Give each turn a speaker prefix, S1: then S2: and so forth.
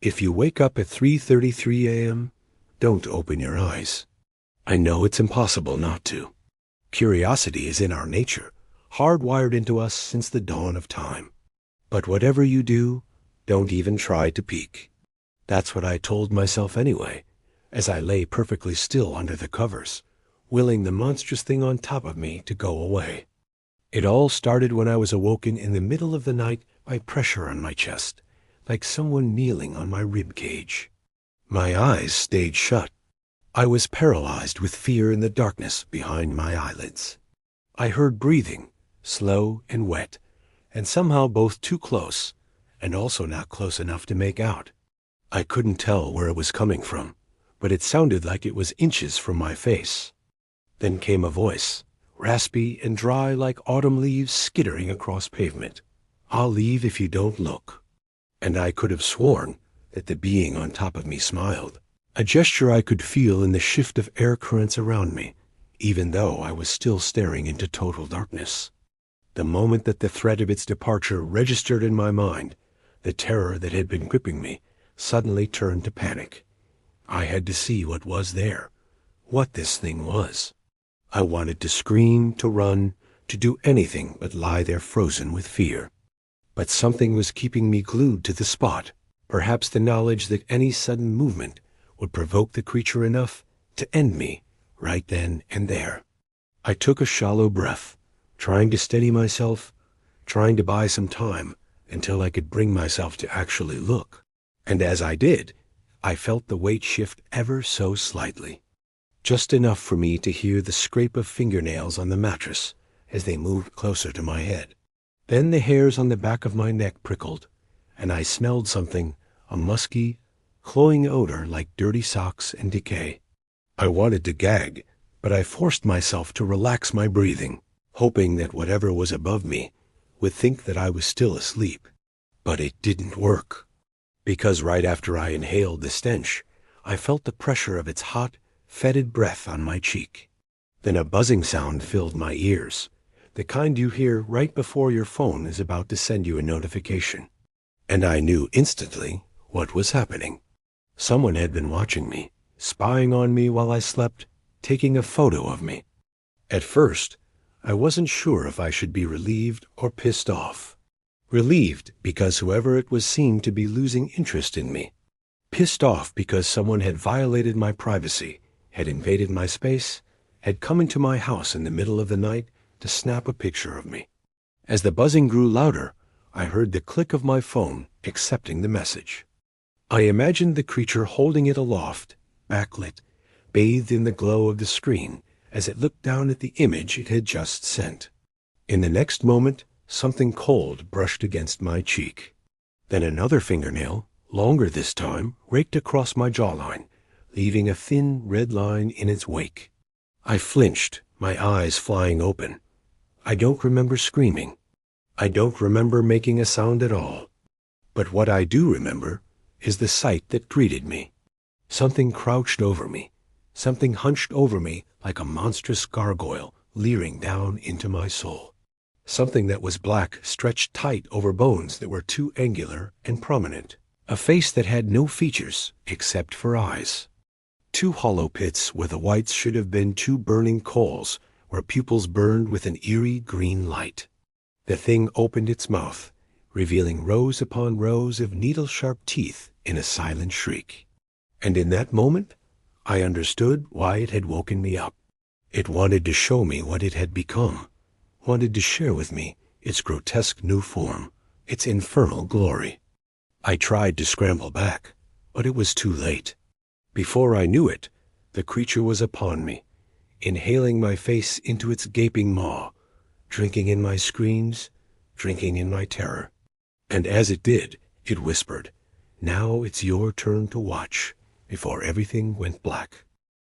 S1: If you wake up at 3:33 a.m., don't open your eyes. I know it's impossible not to. Curiosity is in our nature, hardwired into us since the dawn of time. But whatever you do, don't even try to peek. That's what I told myself anyway, as I lay perfectly still under the covers, willing the monstrous thing on top of me to go away. It all started when I was awoken in the middle of the night by pressure on my chest, like someone kneeling on my rib cage. My eyes stayed shut. I was paralyzed with fear in the darkness behind my eyelids. I heard breathing, slow and wet, and somehow both too close, and also not close enough to make out. I couldn't tell where it was coming from, but it sounded like it was inches from my face. Then came a voice, raspy and dry like autumn leaves skittering across pavement. "I'll leave if you don't look." And I could have sworn that the being on top of me smiled, a gesture I could feel in the shift of air currents around me, even though I was still staring into total darkness. The moment that the threat of its departure registered in my mind, the terror that had been gripping me suddenly turned to panic. I had to see what was there, what this thing was. I wanted to scream, to run, to do anything but lie there frozen with fear. But something was keeping me glued to the spot, perhaps the knowledge that any sudden movement would provoke the creature enough to end me right then and there. I took a shallow breath, trying to steady myself, trying to buy some time until I could bring myself to actually look. And as I did, I felt the weight shift ever so slightly, just enough for me to hear the scrape of fingernails on the mattress as they moved closer to my head. Then the hairs on the back of my neck prickled, and I smelled something, a musky, cloying odor like dirty socks and decay. I wanted to gag, but I forced myself to relax my breathing, hoping that whatever was above me would think that I was still asleep. But it didn't work, because right after I inhaled the stench, I felt the pressure of its hot, fetid breath on my cheek. Then a buzzing sound filled my ears, the kind you hear right before your phone is about to send you a notification. And I knew instantly what was happening. Someone had been watching me, spying on me while I slept, taking a photo of me. At first, I wasn't sure if I should be relieved or pissed off. Relieved because whoever it was seemed to be losing interest in me. Pissed off because someone had violated my privacy, had invaded my space, had come into my house in the middle of the night to snap a picture of me. As the buzzing grew louder, I heard the click of my phone accepting the message. I imagined the creature holding it aloft, backlit, bathed in the glow of the screen as it looked down at the image it had just sent. In the next moment, something cold brushed against my cheek. Then another fingernail, longer this time, raked across my jawline, leaving a thin red line in its wake. I flinched, my eyes flying open. I don't remember screaming. I don't remember making a sound at all. But what I do remember is the sight that greeted me. Something crouched over me, something hunched over me like a monstrous gargoyle leering down into my soul. Something that was black stretched tight over bones that were too angular and prominent. A face that had no features except for eyes. Two hollow pits where the whites should have been two burning coals, where pupils burned with an eerie green light. The thing opened its mouth, revealing rows upon rows of needle-sharp teeth in a silent shriek. And in that moment, I understood why it had woken me up. It wanted to show me what it had become, wanted to share with me its grotesque new form, its infernal glory. I tried to scramble back, but it was too late. Before I knew it, the creature was upon me, inhaling my face into its gaping maw, drinking in my screams, drinking in my terror. And as it did, it whispered, "Now it's your turn to watch," before everything went black.